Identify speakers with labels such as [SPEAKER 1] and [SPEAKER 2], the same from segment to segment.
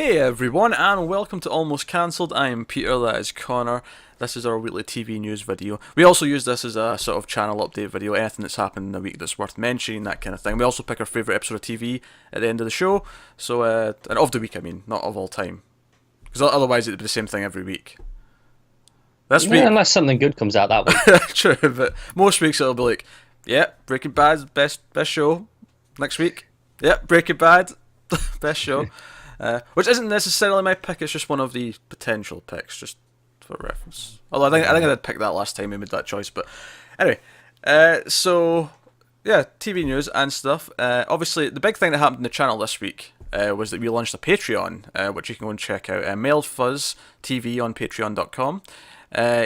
[SPEAKER 1] Hey everyone, and welcome to Almost Cancelled. I am Peter, that is Connor. This is our weekly TV news video. We also use this as a sort of channel update video, anything that's happened in the week that's worth mentioning, that kind of thing. We also pick our favourite episode of TV at the end of the show, so, and of the week I mean, not of all time. Because otherwise it'd be the same thing every week. This week...
[SPEAKER 2] Unless something good comes out that week.
[SPEAKER 1] True, but most weeks it'll be like, Breaking Bad's best show. Next week, Breaking Bad, best show. Which isn't necessarily my pick, it's just one of the potential picks, just for reference. Although I think I did pick that last time we made that choice, but anyway. TV news and stuff. Obviously, the big thing that happened in the channel this week was that we launched a Patreon, which you can go and check out. Mailed Fuzz TV on patreon.com.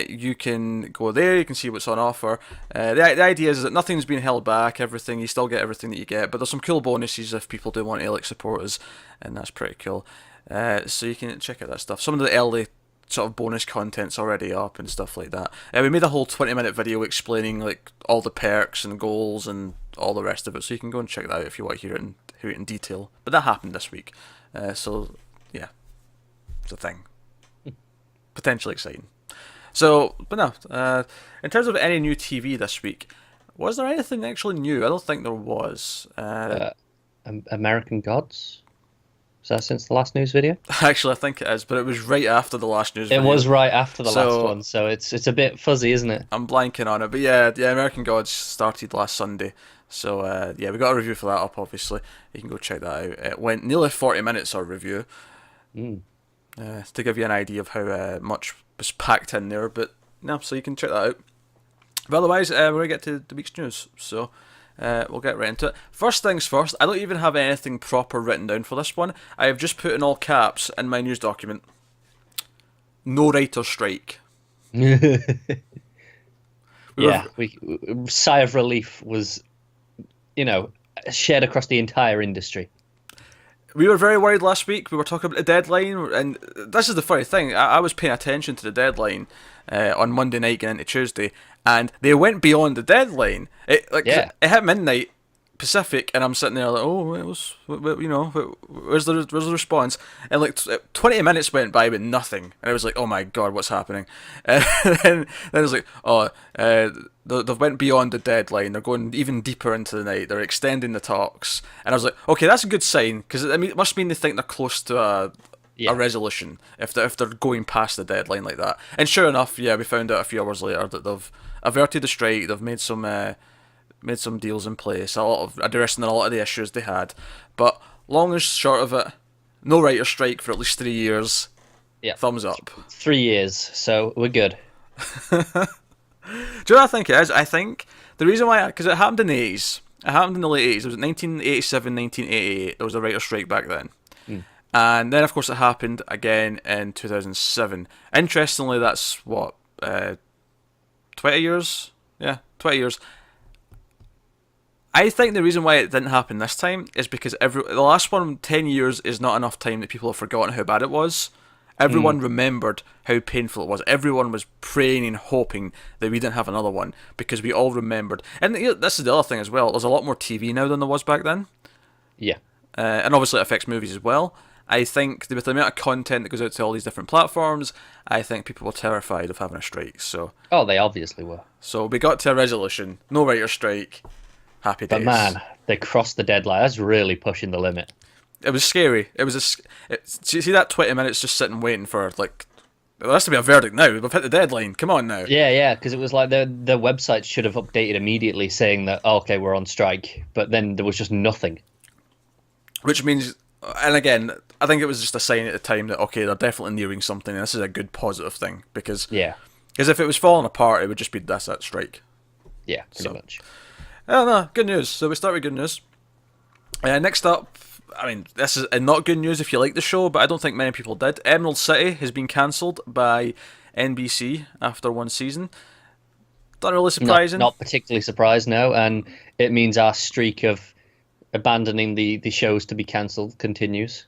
[SPEAKER 1] You can go there, you can see what's on offer. The idea is that nothing's been held back, you still get everything that you get, but there's some cool bonuses if people do want to support us, and that's pretty cool. So you can check out that stuff. Some of the early sort of bonus content's already up and stuff like that. We made a whole 20-minute video explaining like all the perks and goals and all the rest of it, so you can go and check that out if you want to hear it in detail. But that happened this week, so yeah, it's a thing. Potentially exciting. So, but no, in terms of any new TV this week, was there anything actually new? I don't think there was.
[SPEAKER 2] American Gods? Was that since the last news video?
[SPEAKER 1] Actually, I think it is, but it was right after the last news video.
[SPEAKER 2] It was right after the last one, so it's a bit fuzzy, isn't it?
[SPEAKER 1] I'm blanking on it, but yeah, American Gods started last Sunday. So, we got a review for that up, obviously. You can go check that out. It went nearly 40 minutes, our review. To give you an idea of how much was packed in there, but no, so you can check that out. But otherwise, we're going to get to the week's news, so we'll get right into it. First things first, I don't even have anything proper written down for this one. I have just put in all caps in my news document, no writer's strike.
[SPEAKER 2] Sigh of relief was, shared across the entire industry.
[SPEAKER 1] We were very worried last week. We were talking about the deadline, and this is the funny thing. I was paying attention to the deadline on Monday night going into Tuesday, and they went beyond the deadline. It hit midnight Pacific, and I'm sitting there like, oh, it was, where's the response? And like 20 minutes went by with nothing, and I was like, oh my god, what's happening? And then it was like, they've went beyond the deadline. They're going even deeper into the night. They're extending the talks, and I was like, okay, that's a good sign, because it must mean they think they're close to a resolution if they're going past the deadline like that. And sure enough, we found out a few hours later that they've averted the strike. They've made some deals in place, addressing a lot of the issues they had. But long and short of it, no writer's strike for at least 3 years. Yeah, thumbs up.
[SPEAKER 2] 3 years, so we're good.
[SPEAKER 1] Do you know what I think it is? I think the reason why, because it happened in the 80s. It happened in the late 80s. It was 1987, 1988. There was a writer's strike back then. And then, of course, it happened again in 2007. Interestingly, that's, 20 years? Yeah, 20 years. I think the reason why it didn't happen this time is because the last one, 10 years, is not enough time that people have forgotten how bad it was. Everyone remembered how painful it was. Everyone was praying and hoping that we didn't have another one, because we all remembered. And this is the other thing as well. There's a lot more TV now than there was back then.
[SPEAKER 2] Yeah.
[SPEAKER 1] And obviously it affects movies as well. I think with the amount of content that goes out to all these different platforms, I think people were terrified of having a strike. So.
[SPEAKER 2] Oh, they obviously were.
[SPEAKER 1] So we got to a resolution. No writer's strike. Happy days.
[SPEAKER 2] But man, they crossed the deadline. That's really pushing the limit.
[SPEAKER 1] It was scary. It was see that 20 minutes just sitting waiting for, like, there has to be a verdict now. We've hit the deadline. Come on now.
[SPEAKER 2] Yeah, because it was like the website should have updated immediately saying that, okay, we're on strike, but then there was just nothing.
[SPEAKER 1] Which means, and again, I think it was just a sign at the time that, okay, they're definitely nearing something, and this is a good positive thing, because if it was falling apart, it would just be that strike.
[SPEAKER 2] Yeah, pretty much.
[SPEAKER 1] Oh no, good news. So we start with good news. Next up, I mean, this is not good news if you like the show, but I don't think many people did. Emerald City has been cancelled by NBC after one season. Not really surprising.
[SPEAKER 2] Not particularly surprised, no. And it means our streak of abandoning the shows to be cancelled continues.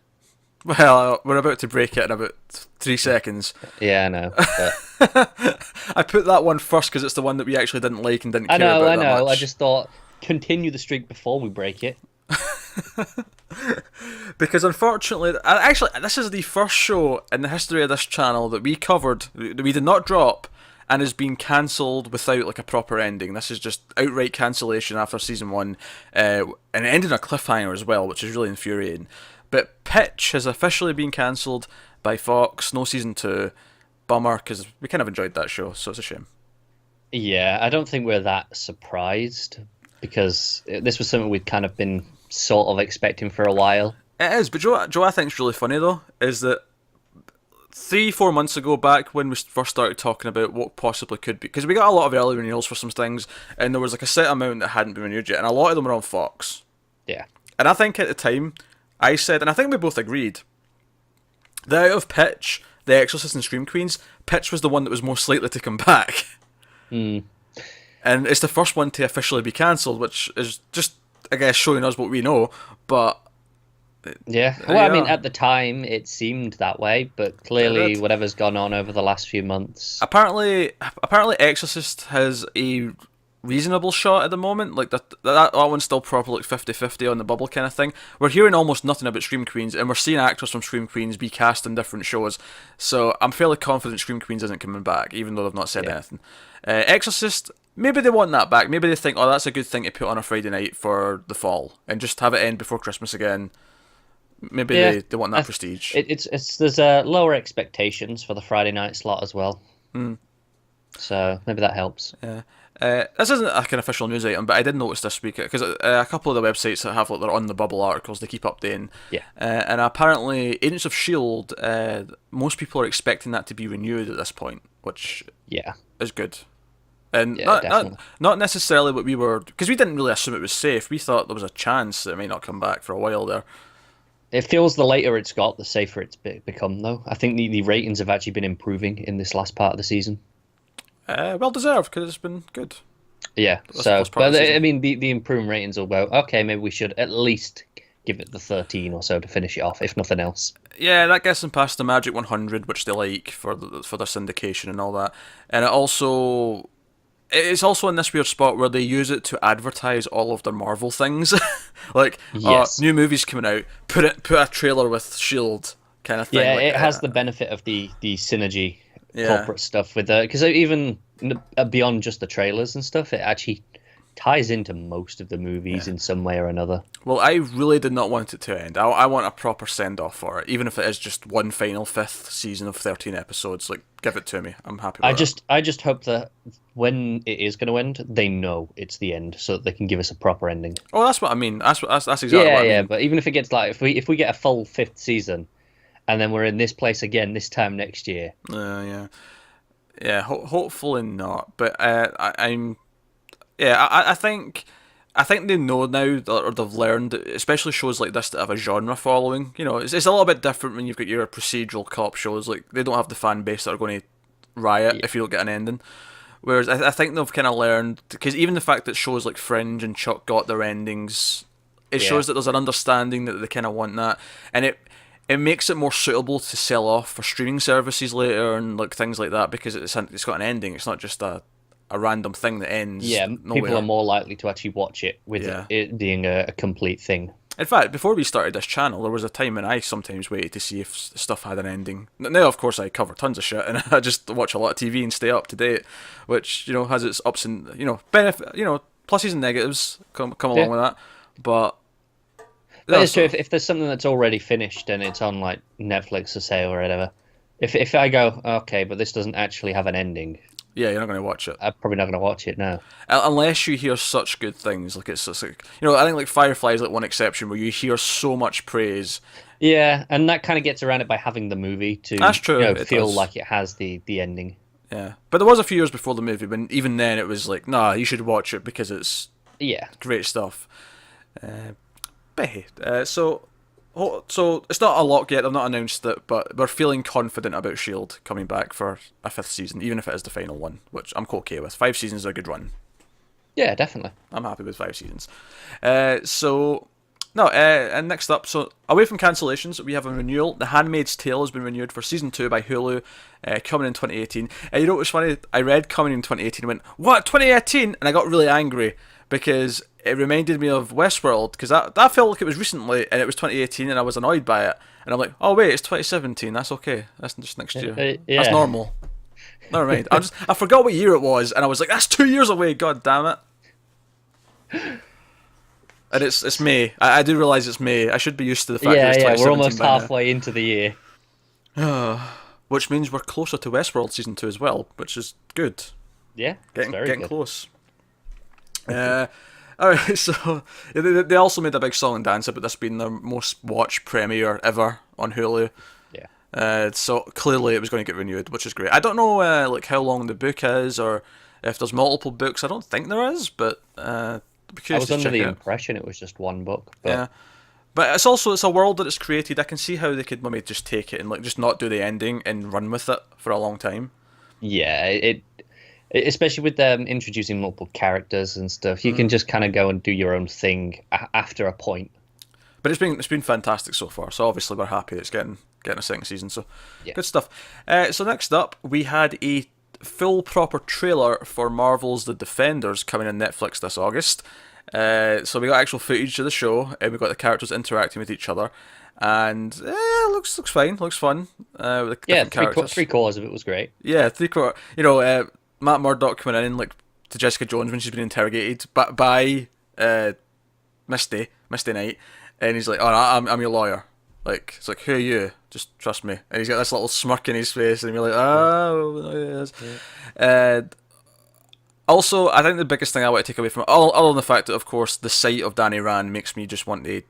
[SPEAKER 1] Well, we're about to break it in about 3 seconds.
[SPEAKER 2] Yeah, I know.
[SPEAKER 1] I put that one first because it's the one that we actually didn't like and didn't care about that much.
[SPEAKER 2] I just thought, continue the streak before we break it.
[SPEAKER 1] Because unfortunately, actually, this is the first show in the history of this channel that we covered, that we did not drop, and has been cancelled without like a proper ending. This is just outright cancellation after season 1, and it ended on a cliffhanger as well, which is really infuriating. But Pitch has officially been cancelled by Fox. No season 2. Bummer, because we kind of enjoyed that show, so it's a shame.
[SPEAKER 2] Yeah, I don't think we're that surprised because this was something we'd kind of been sort of expecting for a while.
[SPEAKER 1] It is, but Joe, I think's really funny though, is that 3-4 months ago, back when we first started talking about what possibly could be, because we got a lot of early renewals for some things, and there was like a set amount that hadn't been renewed yet, and a lot of them were on Fox.
[SPEAKER 2] Yeah.
[SPEAKER 1] And I think at the time, I said, and I think we both agreed, that out of Pitch, The Exorcist and Scream Queens, Pitch was the one that was most likely to come back.
[SPEAKER 2] Mm.
[SPEAKER 1] And it's the first one to officially be cancelled, which is just, I guess, showing us what we know, but...
[SPEAKER 2] Yeah, well, I mean, at the time it seemed that way, but clearly whatever's gone on over the last few months...
[SPEAKER 1] Apparently Exorcist has a reasonable shot at the moment, like that one's still proper like 50-50 on the bubble kind of thing. We're hearing almost nothing about Scream Queens, and we're seeing actors from Scream Queens be cast in different shows, so I'm fairly confident Scream Queens isn't coming back, even though they've not said anything. Exorcist, maybe they want that back, maybe they think, oh, that's a good thing to put on a Friday night for the fall, and just have it end before Christmas again. Maybe they want that prestige.
[SPEAKER 2] There's lower expectations for the Friday night slot as well. So maybe that helps.
[SPEAKER 1] Yeah. This isn't like an official news item, but I did notice this week, because a couple of the websites that have like their on the bubble articles, they keep updating.
[SPEAKER 2] Yeah.
[SPEAKER 1] And apparently, Agents of S.H.I.E.L.D., most people are expecting that to be renewed at this point, which is good. And not necessarily what we were, because we didn't really assume it was safe. We thought there was a chance that it might not come back for a while there.
[SPEAKER 2] It feels the later it's got, the safer it's become, though. I think the ratings have actually been improving in this last part of the season.
[SPEAKER 1] Well deserved, because it's been good.
[SPEAKER 2] Yeah, but I mean, the improving ratings will go, okay, maybe we should at least give it the 13 or so to finish it off, if nothing else.
[SPEAKER 1] Yeah, that gets them past the magic 100, which they like for their syndication and all that. And it's also in this weird spot where they use it to advertise all of their Marvel things. Like, new movies coming out, put a trailer with S.H.I.E.L.D. kind of thing.
[SPEAKER 2] Yeah,
[SPEAKER 1] like,
[SPEAKER 2] it has the benefit of the synergy corporate stuff with because even beyond just the trailers and stuff, it actually ties into most of the movies in some way or another.
[SPEAKER 1] Well, I really did not want it to end. I want a proper send-off for it, even if it is just one final 5th season of 13 episodes. Like, give it to me. I'm happy with it.
[SPEAKER 2] I just hope that when it is going to end, they know it's the end, so that they can give us a proper ending.
[SPEAKER 1] Oh, that's what I mean. That's exactly what I mean.
[SPEAKER 2] Yeah, but even if it gets like, if we get a full 5th season, and then we're in this place again this time next year.
[SPEAKER 1] Yeah. Hopefully not. But I think they know now, or they've learned, especially shows like this that have a genre following. You know, it's a little bit different when you've got your procedural cop shows. Like, they don't have the fan base that are going to riot if you don't get an ending. Whereas I think they've kind of learned, because even the fact that shows like Fringe and Chuck got their endings, it shows that there's an understanding that they kind of want that, and it makes it more suitable to sell off for streaming services later and like things like that, because it's got an ending. It's not just a random thing that ends.
[SPEAKER 2] Yeah,
[SPEAKER 1] nowhere.
[SPEAKER 2] People are more likely to actually watch it with it being a complete thing.
[SPEAKER 1] In fact, before we started this channel, there was a time when I sometimes waited to see if stuff had an ending. Now, of course, I cover tons of shit, and I just watch a lot of TV and stay up to date, which, you know, has its ups and, benefit, pluses and negatives come along with that. But
[SPEAKER 2] it's true. If there's something that's already finished and it's on like Netflix or say or whatever, if I go, okay, but this doesn't actually have an ending.
[SPEAKER 1] Yeah, you're not going to watch it.
[SPEAKER 2] I'm probably not going to watch it now.
[SPEAKER 1] Unless you hear such good things. Like, it's just like, I think like Firefly is like one exception where you hear so much praise.
[SPEAKER 2] Yeah, and that kind of gets around it by having the movie to
[SPEAKER 1] That's true.
[SPEAKER 2] Feel like it has the ending.
[SPEAKER 1] Yeah, but there was a few years before the movie when even then it was like, nah, you should watch it because it's great stuff. But hey, so it's not a lock yet. I've not announced it, but we're feeling confident about S.H.I.E.L.D. coming back for a 5th season, even if it is the final one, which I'm okay with. 5 seasons is a good run.
[SPEAKER 2] Yeah, definitely.
[SPEAKER 1] I'm happy with 5 seasons. And next up, so away from cancellations, we have a renewal. The Handmaid's Tale has been renewed for season 2 by Hulu, coming in 2018. And you know what was funny? I read coming in 2018 and went, what, 2018? And I got really angry because it reminded me of Westworld, because that felt like it was recently, and it was 2018, and I was annoyed by it. And I'm like, oh wait, it's 2017. That's okay. That's just next year.
[SPEAKER 2] Yeah.
[SPEAKER 1] That's normal. Never mind. I forgot what year it was, and I was like, that's 2 years away. God damn it. And it's May. I do realize it's May. I should be used to the fact that it's 2017
[SPEAKER 2] we're almost
[SPEAKER 1] by now.
[SPEAKER 2] halfway into the year.
[SPEAKER 1] Which means we're closer to Westworld season 2 as well, which is good.
[SPEAKER 2] Yeah,
[SPEAKER 1] Getting
[SPEAKER 2] good.
[SPEAKER 1] close. Alright, so they also made a big song and dance about this being their most watched premiere ever on Hulu.
[SPEAKER 2] Yeah.
[SPEAKER 1] So clearly it was going to get renewed, which is great. I don't know like how long the book is, or if there's multiple books. I don't think there is, but
[SPEAKER 2] I was under the impression it was just one book. But...
[SPEAKER 1] Yeah. But it's a world that it's created. I can see how they could maybe just take it and like just not do the ending and run with it for a long time.
[SPEAKER 2] Yeah, it especially with them introducing multiple characters and stuff, you can just kind of go and do your own thing after a point.
[SPEAKER 1] But it's been fantastic so far. So obviously we're happy it's getting a second season. So
[SPEAKER 2] yeah.
[SPEAKER 1] Good stuff. So next up we had a full proper trailer for Marvel's The Defenders coming on Netflix this August. So we got actual footage of the show, and we got the characters interacting with each other, and looks fine, looks fun. With the characters.
[SPEAKER 2] Three quarters of it was great.
[SPEAKER 1] Yeah, three-quarter. You know, Matt Murdock coming in like to Jessica Jones when she's been interrogated, by Misty Knight, and he's like, "Oh, I'm your lawyer." Like, it's like, "Who are you? Just trust me." And he's got this little smirk in his face, and you're like, "Oh, yes." Yeah. Also, I think the biggest thing I want to take away from it, other than the fact that, of course, the sight of Danny Rand makes me just want to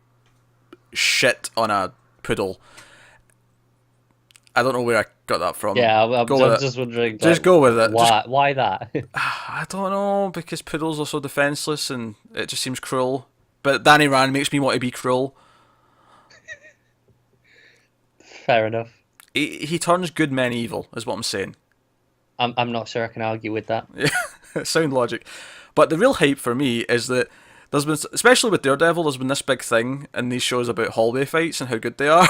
[SPEAKER 1] shit on a poodle. I don't know where I got that from.
[SPEAKER 2] Yeah, I'm just wondering.
[SPEAKER 1] Just go with it.
[SPEAKER 2] Why that?
[SPEAKER 1] I don't know, because poodles are so defenseless and it just seems cruel. But Danny Rand makes me want to be cruel.
[SPEAKER 2] Fair enough.
[SPEAKER 1] He turns good men evil, is what I'm saying.
[SPEAKER 2] I'm not sure I can argue with that.
[SPEAKER 1] Sound logic. But the real hype for me is that there's been, especially with Daredevil, there's been this big thing in these shows about hallway fights and how good they are.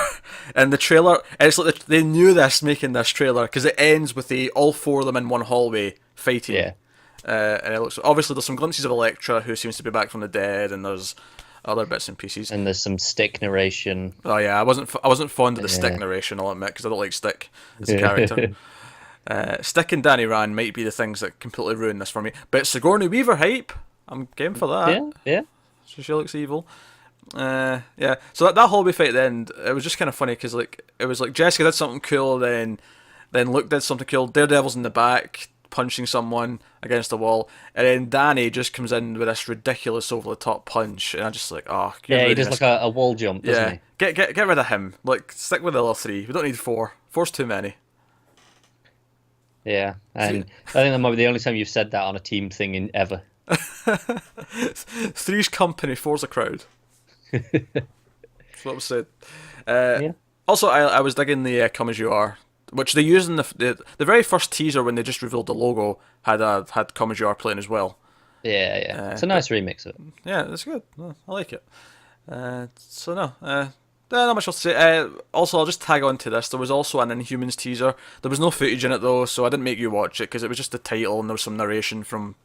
[SPEAKER 1] And the trailer, it's like they knew this making this trailer, because it ends with all four of them in one hallway fighting.
[SPEAKER 2] Yeah.
[SPEAKER 1] And it looks, obviously there's some glimpses of Elektra, who seems to be back from the dead, and there's other bits and pieces.
[SPEAKER 2] And there's some Stick narration.
[SPEAKER 1] Oh yeah, I wasn't fond of the Stick narration, I'll admit, because I don't like Stick as a character. Stick and Danny Rand might be the things that completely ruin this for me. But Sigourney Weaver hype, I'm game for that.
[SPEAKER 2] Yeah.
[SPEAKER 1] So she looks evil. Yeah. So that hallway fight at the end, it was just kind of funny, because like it was like Jessica did something cool, then Luke did something cool. Daredevil's in the back punching someone against the wall, and then Danny just comes in with this ridiculous over the top punch, and I'm just like, oh.
[SPEAKER 2] Yeah, he does like a wall jump, doesn't he?
[SPEAKER 1] Get rid of him. Like, stick with the other three. We don't need four. Four's too many.
[SPEAKER 2] Yeah, and I think that might be the only time you've said that on a team thing ever.
[SPEAKER 1] Three's company, four's a crowd. That's what was said. Also, I was digging the Come As You Are, which they used in the very first teaser when they just revealed the logo, had Come As You Are playing as well.
[SPEAKER 2] Yeah. It's a nice remix of it.
[SPEAKER 1] Yeah, it's good. I like it. Not much else to say. Also, I'll just tag on to this. There was also an Inhumans teaser. There was no footage in it though, so I didn't make you watch it, because it was just the title and there was some narration from.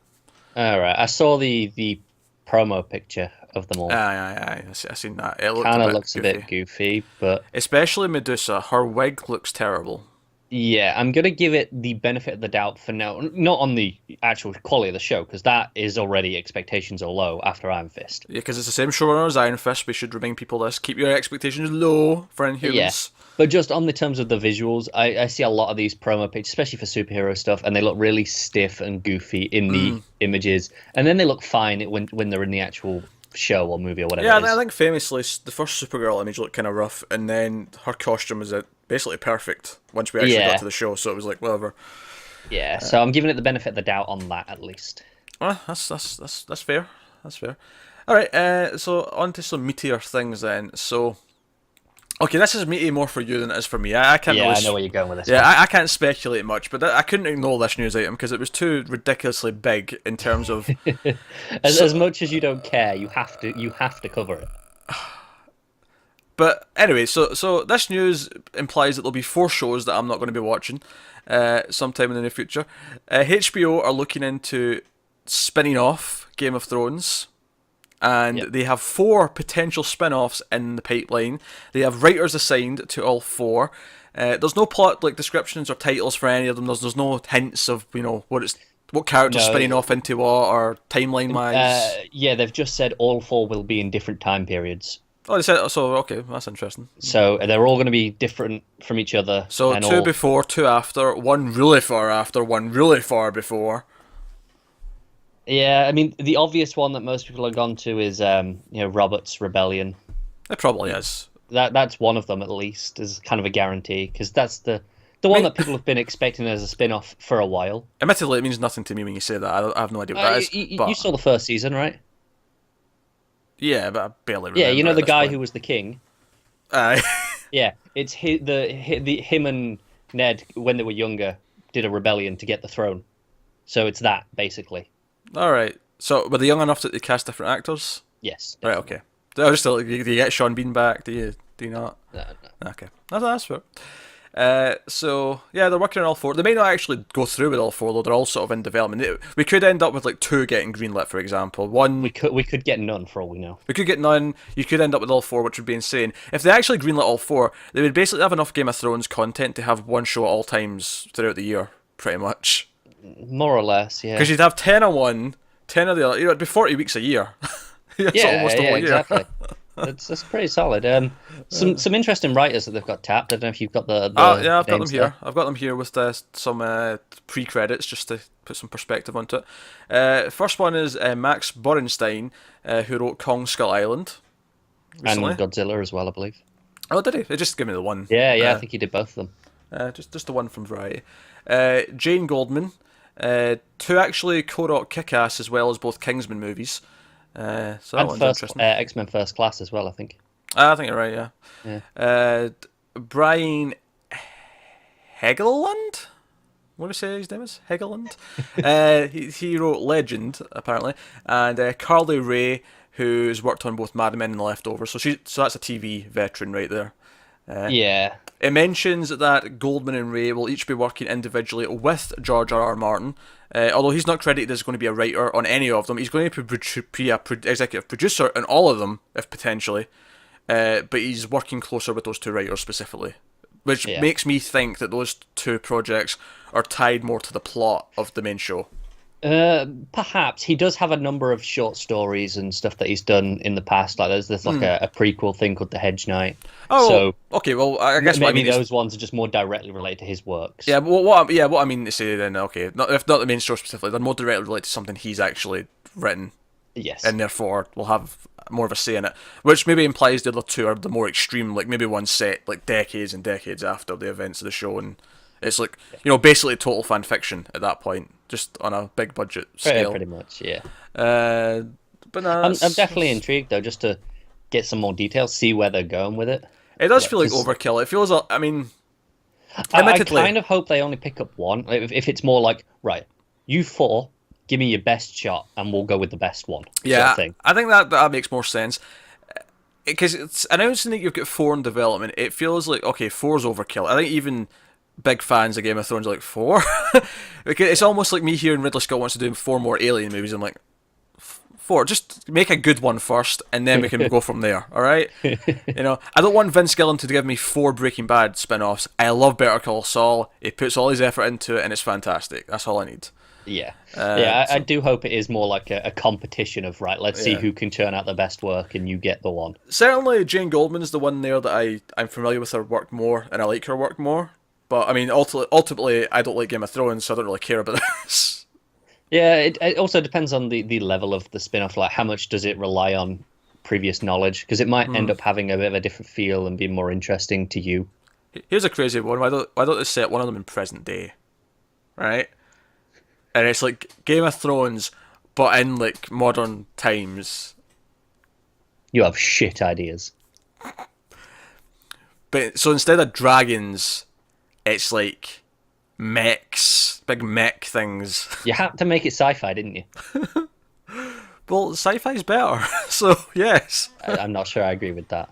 [SPEAKER 2] Alright, I saw the promo picture of them all.
[SPEAKER 1] I seen that. It
[SPEAKER 2] looks a bit goofy, but
[SPEAKER 1] especially Medusa. Her wig looks terrible.
[SPEAKER 2] Yeah, I'm going to give it the benefit of the doubt for now. Not on the actual quality of the show, because that is already expectations are low after Iron Fist.
[SPEAKER 1] Yeah, because it's the same showrunner as Iron Fist. We should remind people this. Keep your expectations low for Inhumans.
[SPEAKER 2] Yeah, but just on the terms of the visuals, I see a lot of these promo pictures, especially for superhero stuff, and they look really stiff and goofy in the images. And then they look fine when they're in the actual show or movie or whatever.
[SPEAKER 1] Yeah,
[SPEAKER 2] it is.
[SPEAKER 1] I think famously the first Supergirl image looked kind of rough, and then her costume was basically perfect once we actually got to the show. So it was like whatever.
[SPEAKER 2] Yeah, so I'm giving it the benefit of the doubt on that at least.
[SPEAKER 1] Well, that's fair. That's fair. All right. So on to some meatier things then. So. Okay, this is meaty more for you than it is for me. I can't.
[SPEAKER 2] Yeah,
[SPEAKER 1] really
[SPEAKER 2] I know where you're going with this.
[SPEAKER 1] Yeah, I can't speculate much, but I couldn't ignore this news item because it was too ridiculously big in terms of.
[SPEAKER 2] as much as you don't care, you have to cover it.
[SPEAKER 1] But anyway, so this news implies that there'll be 4 shows that I'm not going to be watching sometime in the near future. HBO are looking into spinning off Game of Thrones, and
[SPEAKER 2] Yep.
[SPEAKER 1] they have 4 potential spin-offs in the pipeline. They have writers assigned to all 4. There's no plot like descriptions or titles for any of them. There's no hints of what characters
[SPEAKER 2] No,
[SPEAKER 1] spinning off into what or timeline wise.
[SPEAKER 2] yeah, they've just said all 4 will be in different time periods.
[SPEAKER 1] Oh, they said so. Okay, that's interesting.
[SPEAKER 2] So they're all going to be different from each other.
[SPEAKER 1] So
[SPEAKER 2] and
[SPEAKER 1] 2
[SPEAKER 2] all,
[SPEAKER 1] before, 2 after, 1 really far after, 1 really far before.
[SPEAKER 2] Yeah, I mean, the obvious one that most people have gone to is, Robert's Rebellion.
[SPEAKER 1] It probably is.
[SPEAKER 2] That's one of them at least, is kind of a guarantee, because that's the one that people have been expecting as a spin-off for a while.
[SPEAKER 1] Admittedly, it means nothing to me when you say that. I have no idea what that is.
[SPEAKER 2] You,
[SPEAKER 1] But
[SPEAKER 2] you saw the first season, right?
[SPEAKER 1] yeah, but I barely remember.
[SPEAKER 2] Yeah, you know
[SPEAKER 1] at
[SPEAKER 2] the
[SPEAKER 1] this
[SPEAKER 2] guy
[SPEAKER 1] point.
[SPEAKER 2] who was the king.
[SPEAKER 1] Aye.
[SPEAKER 2] Yeah, it's him and Ned when they were younger did a rebellion to get the throne. So it's that basically.
[SPEAKER 1] All right. So were they young enough that they cast different actors?
[SPEAKER 2] Yes.
[SPEAKER 1] Right. Okay. I was just like, do you get Sean Bean back? Do you not?
[SPEAKER 2] No.
[SPEAKER 1] Okay. That's fair. So yeah, they're working on all 4. They may not actually go through with all 4 though. They're all sort of in development. We could end up with like 2 getting greenlit, for example. One
[SPEAKER 2] We could get none for all we know.
[SPEAKER 1] we could get none. You could end up with all 4, which would be insane. If they actually greenlit all 4, they would basically have enough Game of Thrones content to have one show at all times throughout the year, pretty much.
[SPEAKER 2] More or less, yeah.
[SPEAKER 1] Because you'd have 10 of one, 10 of the other. It'd be 40 weeks a year. It's almost a whole year.
[SPEAKER 2] Exactly. That's pretty solid. Some interesting writers that they've got tapped. I don't know if you've got the
[SPEAKER 1] Yeah, I've got them
[SPEAKER 2] names
[SPEAKER 1] here.
[SPEAKER 2] there.
[SPEAKER 1] I've got them here with some pre-credits just to put some perspective onto it. First one is Max Borenstein, who wrote Kong Skull Island recently.
[SPEAKER 2] And Godzilla as well, I believe.
[SPEAKER 1] Oh, did he? They just give me the one.
[SPEAKER 2] Yeah, I think he did both of them.
[SPEAKER 1] Just the one from Variety. Jane Goldman, 2 actually co-wrote Kick-Ass as well as both Kingsman movies. So that
[SPEAKER 2] And
[SPEAKER 1] one's
[SPEAKER 2] first
[SPEAKER 1] interesting.
[SPEAKER 2] X-Men First Class as well, I think.
[SPEAKER 1] I think you're right, yeah. Brian Hegeland? What do you say his name is? Hegeland? he wrote Legend, apparently. And Carly Rae, who's worked on both Mad Men and The Leftovers. So that's a TV veteran right there.
[SPEAKER 2] Yeah.
[SPEAKER 1] It mentions that Goldman and Ray will each be working individually with George R. R. Martin. Although he's not credited as going to be a writer on any of them, he's going to be a executive producer on all of them, if potentially. But he's working closer with those 2 writers specifically, which makes me think that those 2 projects are tied more to the plot of the main show.
[SPEAKER 2] Perhaps he does have a number of short stories and stuff that he's done in the past. Like there's like a prequel thing called The Hedge Knight.
[SPEAKER 1] Oh,
[SPEAKER 2] so
[SPEAKER 1] okay. Well, I guess what I
[SPEAKER 2] maybe
[SPEAKER 1] mean
[SPEAKER 2] those ones are just more directly related to his works.
[SPEAKER 1] Yeah, but what I mean to say then, okay, if not the main story specifically, they're more directly related to something he's actually written.
[SPEAKER 2] Yes.
[SPEAKER 1] And therefore will have more of a say in it, which maybe implies the other 2 are the more extreme. Like maybe one's set like decades and decades after the events of the show, and it's like basically total fan fiction at that point, just on a big budget scale.
[SPEAKER 2] Pretty much, yeah.
[SPEAKER 1] But no,
[SPEAKER 2] I'm definitely intrigued though, just to get some more details, see where they're going with it.
[SPEAKER 1] It does feel like overkill. It feels. I mean, admittedly,
[SPEAKER 2] I kind of hope they only pick up one. If it's more like, right, you 4, give me your best shot, and we'll go with the best one.
[SPEAKER 1] yeah,
[SPEAKER 2] sort of thing.
[SPEAKER 1] I think that makes more sense. Because it's announcing that you've got 4 in development, it feels like, okay, 4's overkill. I think even big fans of Game of Thrones are like, 4? Because it's almost like me hearing Ridley Scott wants to do 4 more Alien movies. I'm like, 4, just make a good one first, and then we can go from there, alright? I don't want Vince Gilligan to give me 4 Breaking Bad spin-offs. I love Better Call Saul. He puts all his effort into it, and it's fantastic. That's all I need.
[SPEAKER 2] Yeah, I do hope it is more like a competition of, right, let's see who can churn out the best work, and you get the one.
[SPEAKER 1] Certainly, Jane Goldman's the one there that I'm familiar with her work more, and I like her work more. But, I mean, ultimately, I don't like Game of Thrones, so I don't really care about this.
[SPEAKER 2] Yeah, it also depends on the level of the spin-off, like how much does it rely on previous knowledge, because it might end up having a bit of a different feel and be more interesting to you.
[SPEAKER 1] Here's a crazy one. Why don't they set one of them in present day? Right? And it's like Game of Thrones, but in like modern times.
[SPEAKER 2] You have shit ideas.
[SPEAKER 1] But so instead of dragons, it's like mechs, big mech things.
[SPEAKER 2] You had to make it sci-fi, didn't you?
[SPEAKER 1] Well, sci-fi's better, so yes.
[SPEAKER 2] I'm not sure I agree with that.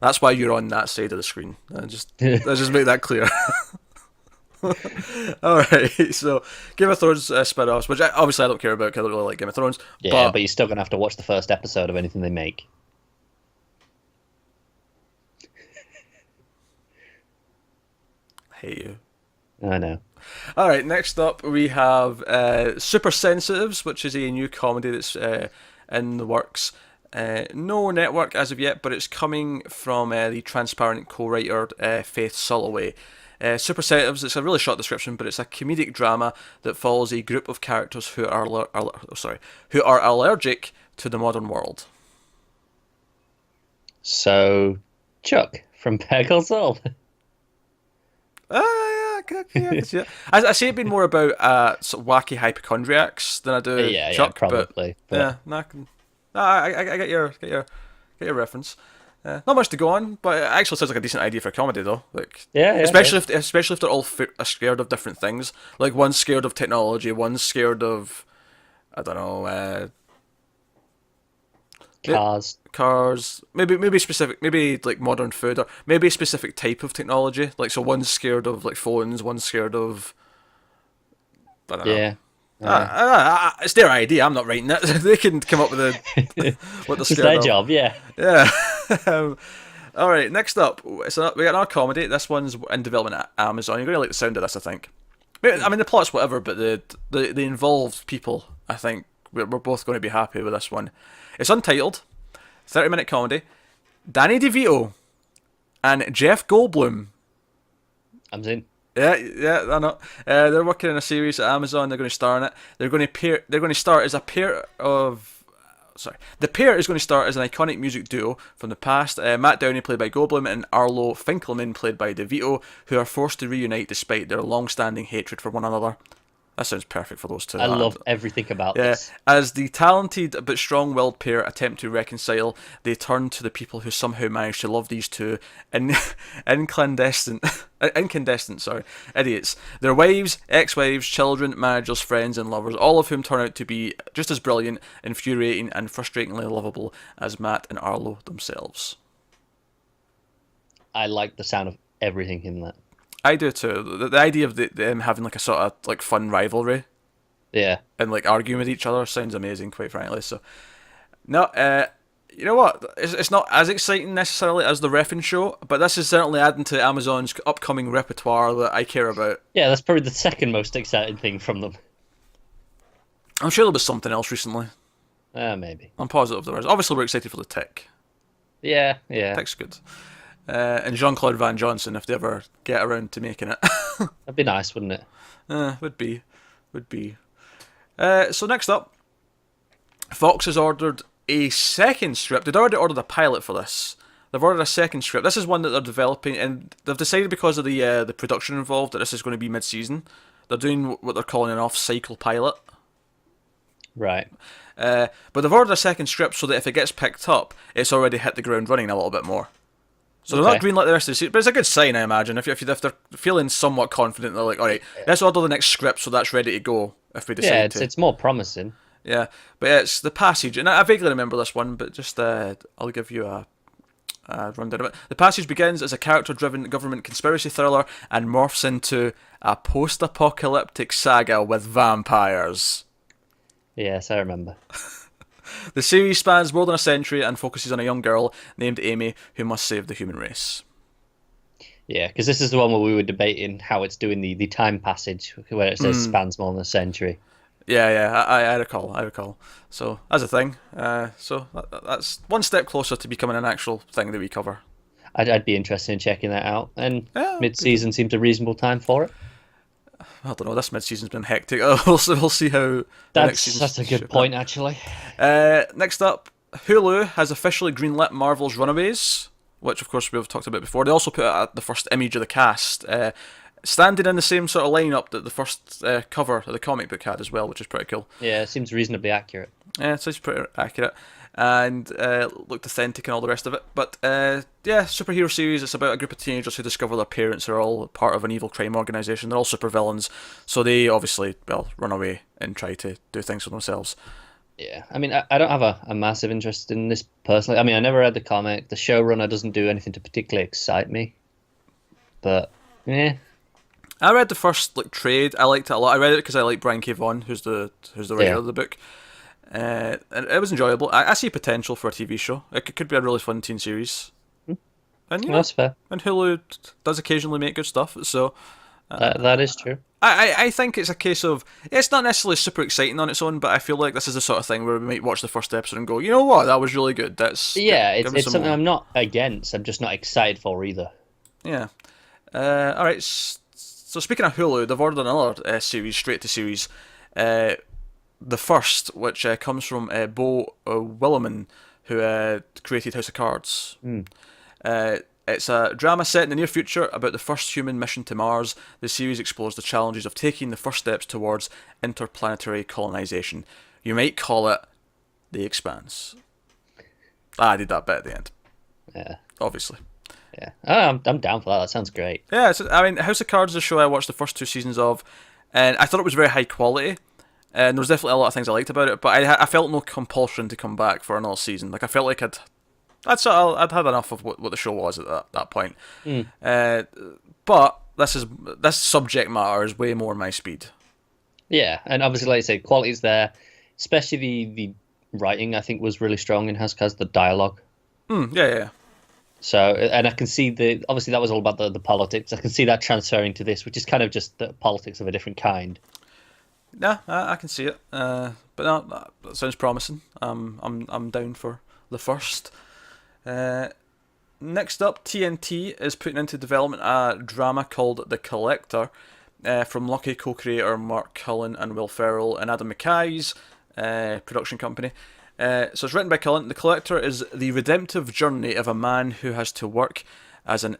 [SPEAKER 1] That's why you're on that side of the screen. Let's just make that clear. All right, so Game of Thrones spin-offs, which obviously I don't care about because I don't really like Game of Thrones.
[SPEAKER 2] Yeah, but you're still gonna have to watch the first episode of anything they make.
[SPEAKER 1] I hate you.
[SPEAKER 2] I know.
[SPEAKER 1] All right, next up we have Super Sensitives, which is a new comedy that's in the works. No network as of yet, but it's coming from the Transparent co-writer Faith Sulloway. Super Sensitives, it's a really short description, but it's a comedic drama that follows a group of characters who who are allergic to the modern world.
[SPEAKER 2] So, Chuck from Better Call Saul.
[SPEAKER 1] I can see it. I see it being more about sort of wacky hypochondriacs than I do Chuck.
[SPEAKER 2] Probably.
[SPEAKER 1] But yeah, no, I get your reference. Not much to go on, but it actually sounds like a decent idea for a comedy, though. Like, especially if they're all scared of different things. Like one's scared of technology, one's scared of, I don't know, cars. Maybe specific, maybe like modern food, or maybe a specific type of technology. Like, so one's scared of like phones, one's scared of, I don't know. It's their idea. I'm not writing it. They can come up with what they're scared
[SPEAKER 2] it's their
[SPEAKER 1] of.
[SPEAKER 2] job, yeah.
[SPEAKER 1] Yeah. All right. Next up, we got another comedy. This one's in development at Amazon. You're going to like the sound of this, I think. I mean, the plot's whatever, but the involved people, I think we're both going to be happy with this one. It's untitled, 30-minute comedy. Danny DeVito and Jeff Goldblum.
[SPEAKER 2] I'm in.
[SPEAKER 1] Yeah, I know. They're working on a series at Amazon. They're going to star in it. They're going to start as a pair of. Sorry, the pair is going to start as an iconic music duo from the past. Matt Downey, played by Goldblum, and Arlo Finkelman, played by DeVito, who are forced to reunite despite their long-standing hatred for one another. That sounds perfect for those two.
[SPEAKER 2] I love everything about this.
[SPEAKER 1] As the talented but strong-willed pair attempt to reconcile, they turn to the people who somehow manage to love these two incandescent idiots. Their wives, ex-wives, children, managers, friends, and lovers, all of whom turn out to be just as brilliant, infuriating, and frustratingly lovable as Matt and Arlo themselves.
[SPEAKER 2] I like the sound of everything in that.
[SPEAKER 1] I do too. The idea of them having like a sort of like fun rivalry, and like arguing with each other sounds amazing, quite frankly. So, no, you know what? It's not as exciting necessarily as the Reffin show, but this is certainly adding to Amazon's upcoming repertoire that I care about.
[SPEAKER 2] Yeah, that's probably the second most exciting thing from them.
[SPEAKER 1] I'm sure there was something else recently.
[SPEAKER 2] Maybe.
[SPEAKER 1] I'm positive there was. Obviously, we're excited for the Tick.
[SPEAKER 2] Yeah.
[SPEAKER 1] Tick's good. And Jean-Claude Van Johnson, if they ever get around to making it.
[SPEAKER 2] That'd be nice, wouldn't it?
[SPEAKER 1] Would be. So next up, Fox has ordered a second script. They'd already ordered a pilot for this. They've ordered a second script. This is one that they're developing, and they've decided because of the production involved that this is going to be mid-season. They're doing what they're calling an off-cycle pilot.
[SPEAKER 2] Right.
[SPEAKER 1] But they've ordered a second script so that if it gets picked up, it's already hit the ground running a little bit more. So they're not greenlit the rest of the season, but it's a good sign, I imagine. If they're feeling somewhat confident, they're like, all right, let's order the next script so that's ready to go if we decide to.
[SPEAKER 2] It's more promising.
[SPEAKER 1] Yeah, but it's The Passage, and I vaguely remember this one, but just I'll give you a rundown of it. The Passage begins as a character-driven government conspiracy thriller and morphs into a post-apocalyptic saga with vampires.
[SPEAKER 2] Yes, I remember.
[SPEAKER 1] The series spans more than a century and focuses on a young girl named Amy who must save the human race.
[SPEAKER 2] Yeah, because this is the one where we were debating how it's doing the time passage, where it says spans more than a century.
[SPEAKER 1] Yeah, I recall. So, that's a thing. So, that's one step closer to becoming an actual thing that we cover.
[SPEAKER 2] I'd be interested in checking that out. And mid-season seems a reasonable time for it.
[SPEAKER 1] I don't know, this mid-season's been hectic. We'll see how
[SPEAKER 2] That's a good point, actually.
[SPEAKER 1] Next up, Hulu has officially greenlit Marvel's Runaways, which of course we've talked about before. They also put out the first image of the cast, standing in the same sort of lineup that the first cover of the comic book had as well, which is pretty cool.
[SPEAKER 2] Yeah, it seems reasonably accurate.
[SPEAKER 1] Yeah, it seems pretty accurate. And looked authentic and all the rest of it. But superhero series. It's about a group of teenagers who discover their parents are all part of an evil crime organisation. They're all supervillains, so they obviously run away and try to do things for themselves.
[SPEAKER 2] Yeah, I mean, I don't have a massive interest in this personally. I mean, I never read the comic. The showrunner doesn't do anything to particularly excite me. But yeah,
[SPEAKER 1] I read the first trade. I liked it a lot. I read it because I like Brian K. Vaughan, who's the writer
[SPEAKER 2] Yeah.
[SPEAKER 1] of the book. And it was enjoyable. I see potential for a TV show. It could be a really fun teen series. And
[SPEAKER 2] That's fair.
[SPEAKER 1] and Hulu does occasionally make good stuff. So
[SPEAKER 2] That is true.
[SPEAKER 1] I think it's a case of it's not necessarily super exciting on its own, but I feel like this is the sort of thing where we might watch the first episode and go, you know what, that was really good.
[SPEAKER 2] Yeah,
[SPEAKER 1] Give me
[SPEAKER 2] it's
[SPEAKER 1] some
[SPEAKER 2] something
[SPEAKER 1] more.
[SPEAKER 2] I'm not against. I'm just not excited for either.
[SPEAKER 1] Yeah. All right. So speaking of Hulu, they've ordered another series, straight to series. The first, which comes from Bo Willimon, who created House of Cards. It's a drama set in the near future about the first human mission to Mars. The series explores the challenges of taking the first steps towards interplanetary colonization. You might call it The Expanse. I did that bit at the end.
[SPEAKER 2] Yeah,
[SPEAKER 1] Obviously.
[SPEAKER 2] yeah. Oh, I'm down for that. That sounds great.
[SPEAKER 1] Yeah, I mean, House of Cards is a show I watched the first 2 seasons of, and I thought it was very high quality. And there was definitely a lot of things I liked about it, but I felt no compulsion to come back for another season. Like I felt like I'd had enough of what the show was at that point. But this subject matter is way more my speed.
[SPEAKER 2] Yeah, and obviously, like I say, quality's there. Especially the writing, I think, was really strong in House Cards. The dialogue.
[SPEAKER 1] Yeah.
[SPEAKER 2] So, and I can see obviously that was all about the politics. I can see that transferring to this, which is kind of just the politics of a different kind.
[SPEAKER 1] Yeah, I can see it. But no, that sounds promising. I'm down for the first. Next up, TNT is putting into development a drama called The Collector, from Lucky co-creator Mark Cullen and Will Ferrell and Adam McKay's production company. So it's written by Cullen. The Collector is the redemptive journey of a man who has to work as an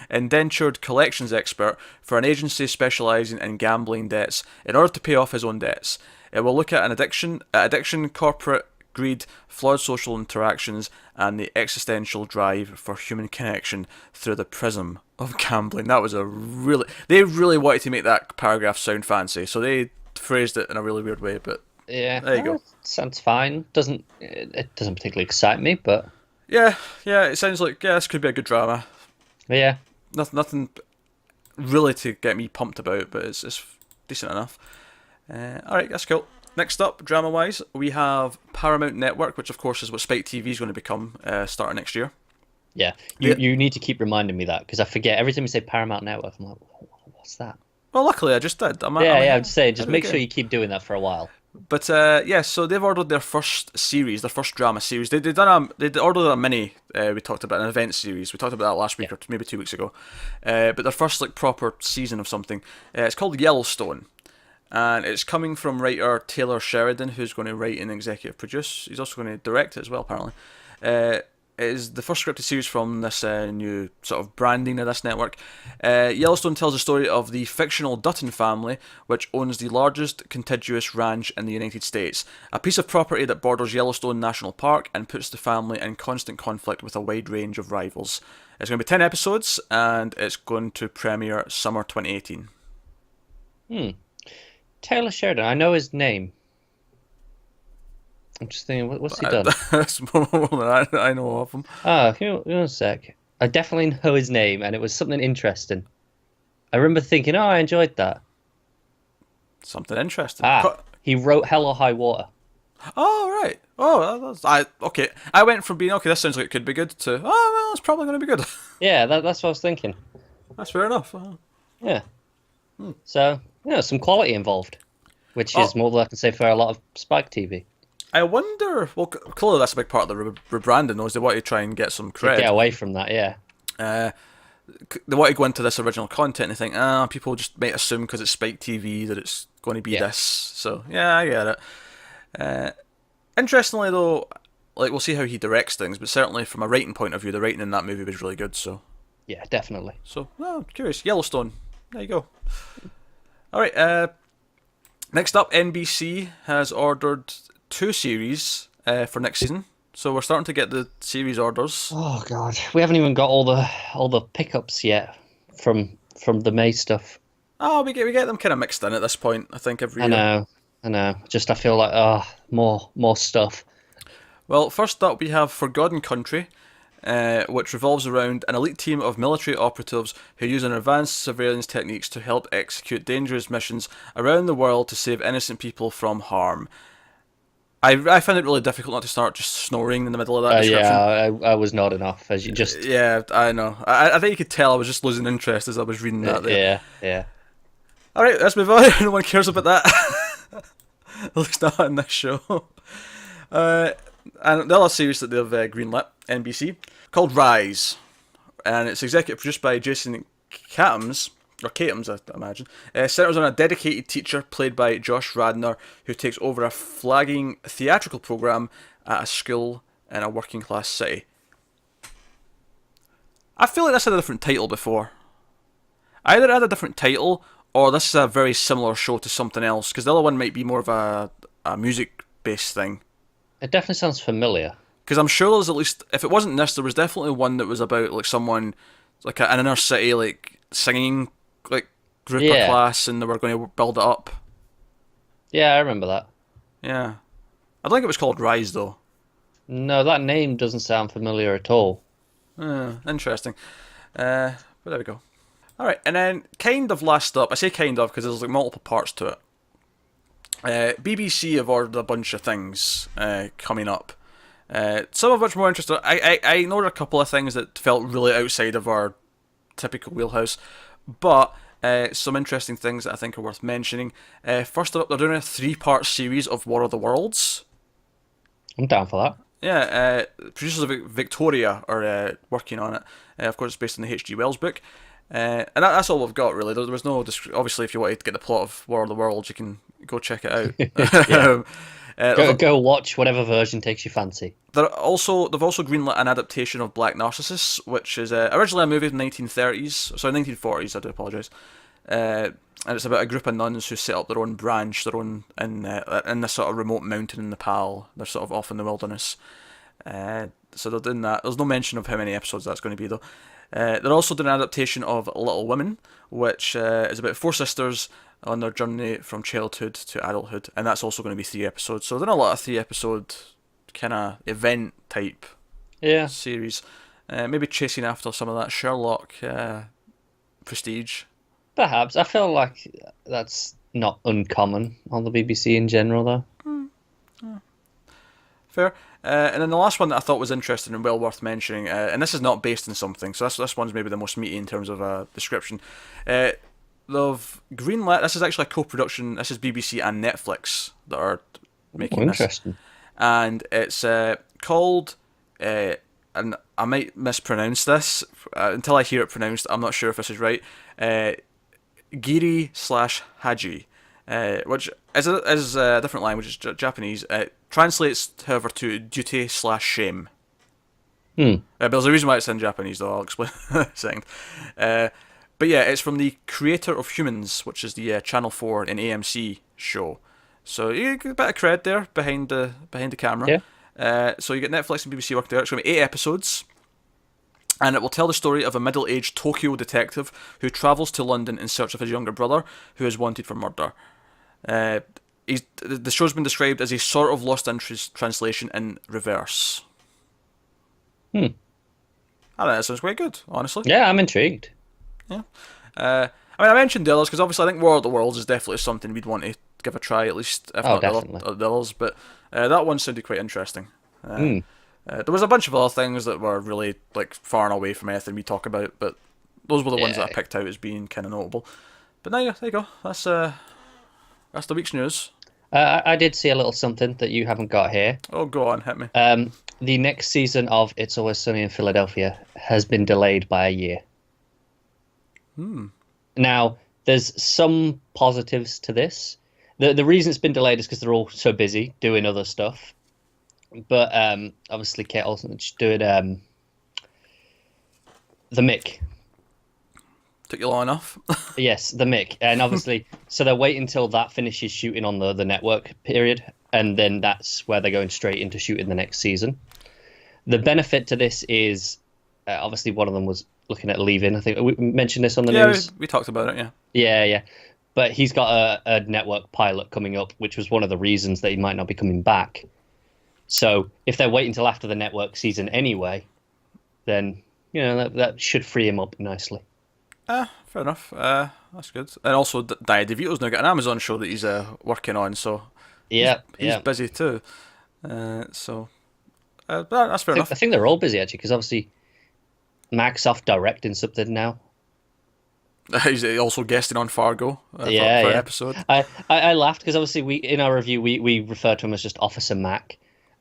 [SPEAKER 1] indentured collections expert for an agency specialising in gambling debts in order to pay off his own debts. It will look at addiction, corporate greed, flawed social interactions, and the existential drive for human connection through the prism of gambling. That was they really wanted to make that paragraph sound fancy, so they phrased it in a really weird way, but
[SPEAKER 2] Yeah,
[SPEAKER 1] there you go.
[SPEAKER 2] Sounds fine. It doesn't particularly excite me, but
[SPEAKER 1] Yeah, it sounds like, this could be a good drama.
[SPEAKER 2] yeah,
[SPEAKER 1] Nothing really to get me pumped about, but it's decent enough. Alright, that's cool. Next up, drama-wise, we have Paramount Network, which of course is what Spike TV is going to become starting next year.
[SPEAKER 2] yeah. You need to keep reminding me that because I forget every time you say Paramount Network. I'm like, what's that?
[SPEAKER 1] Well, luckily I just did.
[SPEAKER 2] I'm just saying, just make sure you keep doing that for a while.
[SPEAKER 1] But so they've ordered their first series, their first drama series. They ordered a mini. We talked about an event series. We talked about that last week or maybe 2 weeks ago. But their first proper season of something. It's called Yellowstone, and it's coming from writer Taylor Sheridan, who's going to write and executive produce. He's also going to direct it as well, apparently. It is the first scripted series from this new sort of branding of this network. Yellowstone tells the story of the fictional Dutton family, which owns the largest contiguous ranch in the United States, a piece of property that borders Yellowstone National Park and puts the family in constant conflict with a wide range of rivals. It's going to be 10 episodes, and it's going to premiere summer 2018.
[SPEAKER 2] Taylor Sheridan, I know his name. I'm just thinking, what's he done?
[SPEAKER 1] That's more than I know of him.
[SPEAKER 2] Give me a sec. I definitely know his name, and it was something interesting. I remember thinking, I enjoyed that.
[SPEAKER 1] Something interesting.
[SPEAKER 2] He wrote Hell or High Water.
[SPEAKER 1] Oh, right. Oh, okay. I went from being, this sounds like it could be good, to, well, it's probably going to be good.
[SPEAKER 2] Yeah, that's what I was thinking.
[SPEAKER 1] That's fair enough.
[SPEAKER 2] Yeah. So, some quality involved, which is more than I can say for a lot of Spike TV.
[SPEAKER 1] I wonder, well, clearly that's a big part of the rebranding, though, is they want to try and get some credit.
[SPEAKER 2] Get away from that, yeah.
[SPEAKER 1] They want to go into this original content and think, people just might assume because it's Spike TV that it's going to be this. So, yeah, I get it. Interestingly, though, we'll see how he directs things, but certainly from a writing point of view, the writing in that movie was really good, so.
[SPEAKER 2] Yeah, definitely.
[SPEAKER 1] So, curious. Yellowstone. There you go. Alright, next up, NBC has ordered 2 series for next season. So we're starting to get the series orders.
[SPEAKER 2] Oh god, we haven't even got all the pickups yet from the May stuff.
[SPEAKER 1] Oh, we get them kind of mixed in at this point. I think every year.
[SPEAKER 2] I know. Just I feel like more stuff.
[SPEAKER 1] Well, first up we have Forgotten Country. which revolves around an elite team of military operatives who use an advanced surveillance techniques to help execute dangerous missions around the world to save innocent people from harm. I found it really difficult not to start just snoring in the middle of that description.
[SPEAKER 2] Yeah, I was nodding off as you just.
[SPEAKER 1] Yeah, I know. I think you could tell I was just losing interest as I was reading that there.
[SPEAKER 2] Yeah.
[SPEAKER 1] Alright, let's move on. No one cares about that. At least not in this show. And the other series that they've greenlit, NBC, called Rise. And it's executive produced by Jason Katims, or Katims, I imagine. Centers on a dedicated teacher played by Josh Radnor, who takes over a flagging theatrical program at a school in a working class city. I feel like this had a different title before. Either it had a different title, or this is a very similar show to something else, because the other one might be more of a music-based thing.
[SPEAKER 2] It definitely sounds familiar.
[SPEAKER 1] Because I'm sure there's at least, if it wasn't this, there was definitely one that was about like someone, like an inner city, like singing, like group or class, and they were going to build it up.
[SPEAKER 2] Yeah, I remember that.
[SPEAKER 1] Yeah, I don't think it was called Rise though.
[SPEAKER 2] No, that name doesn't sound familiar at all.
[SPEAKER 1] Interesting. But there we go. All right, and then kind of last up. I say kind of because there's like multiple parts to it. BBC have ordered a bunch of things coming up. Some of which more interesting. I ignored a couple of things that felt really outside of our typical wheelhouse, but some interesting things that I think are worth mentioning. First up, they're doing a 3-part series of War of the Worlds.
[SPEAKER 2] I'm down for that.
[SPEAKER 1] Yeah, producers of Victoria are working on it. Of course, it's based on the H.G. Wells book. And that's all we've got, really. There was no... Obviously, if you wanted to get the plot of War of the Worlds, you can go check it out.
[SPEAKER 2] Go watch whatever version takes your fancy.
[SPEAKER 1] They've also greenlit an adaptation of Black Narcissus, which is originally a movie in the 1940s, I do apologise. And it's about a group of nuns who set up their own branch, in this sort of remote mountain in Nepal. They're sort of off in the wilderness. So they're doing that. There's no mention of how many episodes that's going to be, though. They're also doing an adaptation of Little Women, which is about 4 sisters on their journey from childhood to adulthood, and that's also going to be 3 episodes. So they're doing a lot of 3-episode kind of event type series. Maybe chasing after some of that Sherlock prestige.
[SPEAKER 2] Perhaps. I feel like that's not uncommon on the BBC in general, though.
[SPEAKER 1] Fair. And then the last one that I thought was interesting and well worth mentioning, and this is not based on something, so this one's maybe the most meaty in terms of description. They've greenlit. This is actually a co-production. This is BBC and Netflix that are making this. And it's called, and I might mispronounce this until I hear it pronounced. I'm not sure if this is right. Giri/Haji, which is a different language. It's Japanese. Translates, however, to duty/shame. But there's a reason why it's in Japanese, though. I'll explain in a second. But yeah, it's from the creator of Humans, which is the Channel 4 and AMC show. So you get a bit of cred there behind the camera. Yeah. So you get Netflix and BBC working together. It's going to be 8 episodes. And it will tell the story of a middle-aged Tokyo detective who travels to London in search of his younger brother, who is wanted for murder. The show's been described as a sort of Lost in Translation in reverse. I think that sounds quite good, honestly.
[SPEAKER 2] Yeah, I'm intrigued.
[SPEAKER 1] Yeah. I mentioned the others because obviously I think War of the Worlds is definitely something we'd want to give a try, at least, if not the others. But that one sounded quite interesting. There was a bunch of other things that were really like far and away from anything we talk about, but those were the ones that I picked out as being kind of notable. But there you go. That's the week's news.
[SPEAKER 2] I did see a little something that you haven't got here.
[SPEAKER 1] Oh, go on, hit me.
[SPEAKER 2] The next season of It's Always Sunny in Philadelphia has been delayed by a year. Now, there's some positives to this. The reason it's been delayed is because they're all so busy doing other stuff. But obviously, Kate Olsen's doing the Mick.
[SPEAKER 1] Took you long enough.
[SPEAKER 2] Yes, the Mick. And obviously, so they're waiting until that finishes shooting on the network period, and then that's where they're going straight into shooting the next season. The benefit to this is, obviously, one of them was looking at leaving. I think we mentioned this on the news.
[SPEAKER 1] Yeah, we talked about it, yeah.
[SPEAKER 2] Yeah. But he's got a network pilot coming up, which was one of the reasons that he might not be coming back. So if they're waiting until after the network season anyway, then that should free him up nicely.
[SPEAKER 1] Fair enough. That's good. And also, Danny DeVito's now got an Amazon show that he's working on, so he's busy too. But that's fair enough.
[SPEAKER 2] I think they're all busy actually, because obviously Mac's off directing something now.
[SPEAKER 1] He's also guesting on Fargo for an episode.
[SPEAKER 2] I laughed because obviously in our review we refer to him as just Officer Mac,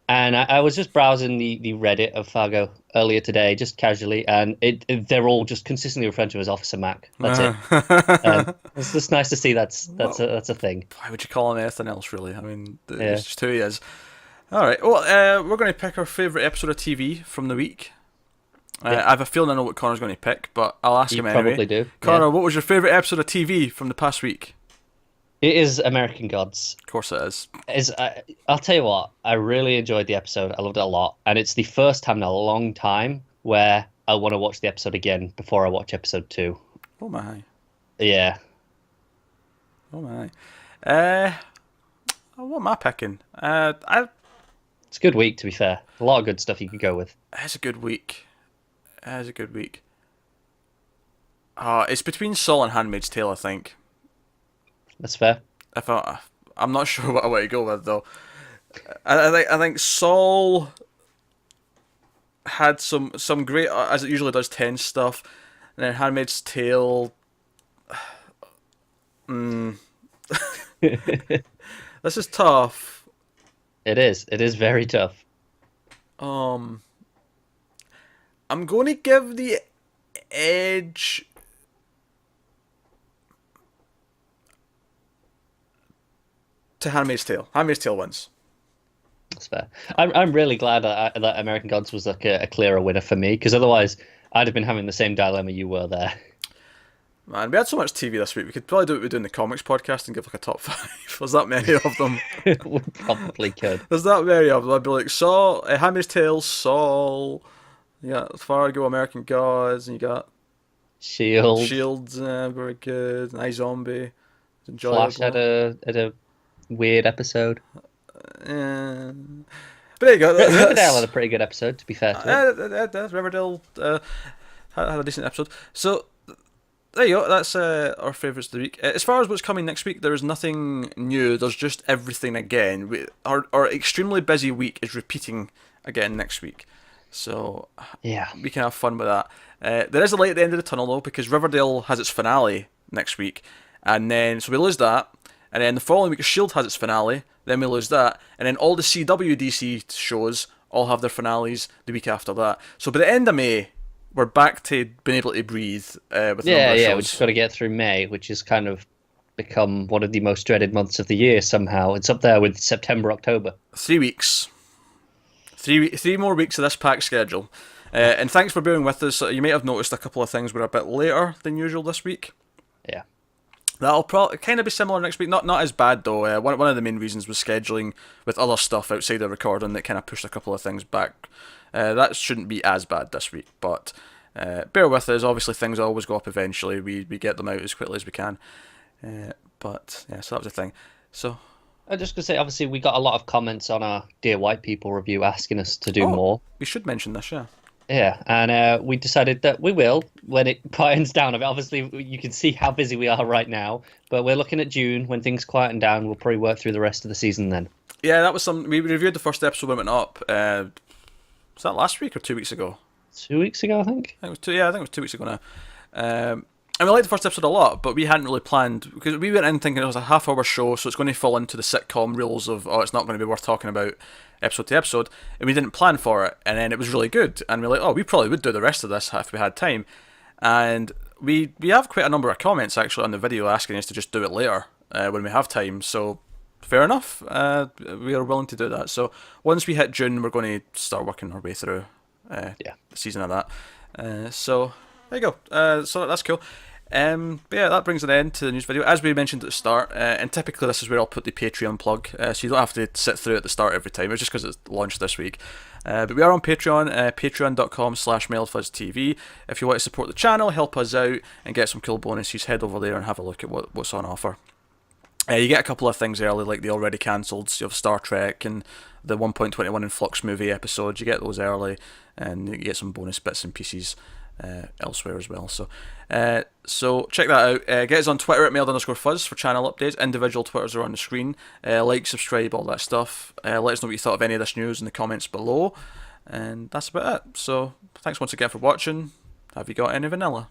[SPEAKER 2] and I was just browsing the Reddit of Fargo earlier today, just casually, and they're all just consistently referring to him as Officer Mac. That's it. It's just nice to see that's a thing.
[SPEAKER 1] Why would you call him anything else, really? I mean, it's just who he is. All right. Well, we're going to pick our favourite episode of TV from the week. I have a feeling I know what Connor's going to pick, but I'll ask him anyway. You
[SPEAKER 2] probably do.
[SPEAKER 1] Connor, what was your favourite episode of TV from the past week?
[SPEAKER 2] It is American Gods.
[SPEAKER 1] Of course it is.
[SPEAKER 2] I'll tell you what, I really enjoyed the episode. I loved it a lot. And it's the first time in a long time where I want to watch the episode again before I watch episode 2.
[SPEAKER 1] Oh my.
[SPEAKER 2] Yeah.
[SPEAKER 1] Oh my. What am I picking?
[SPEAKER 2] It's a good week, to be fair. A lot of good stuff you could go with.
[SPEAKER 1] It's a good week. It's between Saul and Handmaid's Tale, I think.
[SPEAKER 2] That's fair.
[SPEAKER 1] I'm not sure what I want to go with though. I think Saul had some great, as it usually does, tense stuff, and then Handmaid's Tale. This is tough.
[SPEAKER 2] It is. It is very tough.
[SPEAKER 1] I'm going to give the edge to Handmaid's Tale. Handmaid's Tale wins.
[SPEAKER 2] That's fair. I'm really glad that American Gods was like a clearer winner for me, because otherwise I'd have been having the same dilemma you were there.
[SPEAKER 1] Man, we had so much TV this week. We could probably do what we do in the comics podcast and give like a top 5. There's that many of them.
[SPEAKER 2] We probably could.
[SPEAKER 1] There's that many of them. I'd be like, Saul, Handmaid's Tale, Saul. You got Fargo, American Gods, and you got
[SPEAKER 2] Shield.
[SPEAKER 1] Shield's very good. iZombie, enjoyable.
[SPEAKER 2] Flash had a weird episode.
[SPEAKER 1] But there you go.
[SPEAKER 2] Riverdale had a pretty good episode, to be fair to it.
[SPEAKER 1] Riverdale had a decent episode. So there you go. That's our favourites of the week. As far as what's coming next week, there is nothing new. There's just everything again. Our extremely busy week is repeating again next week. So we can have fun with that. There is a light at the end of the tunnel though, because Riverdale has its finale next week, and then so we lose that, and then the following week Shield has its finale, then we lose that, and then all the CW DC shows all have their finales the week after that. So by the end of May, we're back to being able to breathe with the number of shows.
[SPEAKER 2] We just got to get through May, which has kind of become one of the most dreaded months of the year somehow. It's up there with September, October.
[SPEAKER 1] 3 weeks. Three more weeks of this packed schedule. And thanks for bearing with us. You may have noticed a couple of things were a bit later than usual this week.
[SPEAKER 2] Yeah.
[SPEAKER 1] That'll probably kind of be similar next week. Not as bad though. One of the main reasons was scheduling with other stuff outside of recording that kind of pushed a couple of things back. That shouldn't be as bad this week, but bear with us. Obviously things always go up eventually. We get them out as quickly as we can. But yeah, so that was the thing. So
[SPEAKER 2] I'm just going to say, obviously, we got a lot of comments on our Dear White People review asking us to do more.
[SPEAKER 1] We should mention this, yeah.
[SPEAKER 2] Yeah, and we decided that we will when it quietens down a bit. Obviously, you can see how busy we are right now, but we're looking at June. When things quieten down, we'll probably work through the rest of the season then.
[SPEAKER 1] Yeah, that was we reviewed the first episode when it went up. Was that last week or 2 weeks ago?
[SPEAKER 2] 2 weeks ago, I think.
[SPEAKER 1] I think it was 2 weeks ago now. And we liked the first episode a lot, but we hadn't really planned, because we went in thinking it was a half-hour show, so it's going to fall into the sitcom rules of, it's not going to be worth talking about episode to episode, and we didn't plan for it, and then it was really good, and we're like, we probably would do the rest of this if we had time, and we have quite a number of comments, actually, on the video asking us to just do it later, when we have time, so fair enough, we are willing to do that. So once we hit June, we're going to start working our way through the season of that. So there you go, so that's cool. But yeah, that brings an end to the news video. As we mentioned at the start, and typically this is where I'll put the Patreon plug, so you don't have to sit through at the start every time. It's just because it's launched this week. But we are on Patreon, patreon.com/MailFuzzTV. If you want to support the channel, help us out, and get some cool bonuses, head over there and have a look at what's on offer. You get a couple of things early, like the already cancelled of Star Trek and the 1.21 in Flux movie episodes. You get those early, and you get some bonus bits and pieces elsewhere as well. So check that out. Get us on Twitter at mailed_fuzz for channel updates. Individual Twitters are on the screen. Like, subscribe, all that stuff. Let us know what you thought of any of this news in the comments below. And that's about it. So thanks once again for watching. Have you got any vanilla?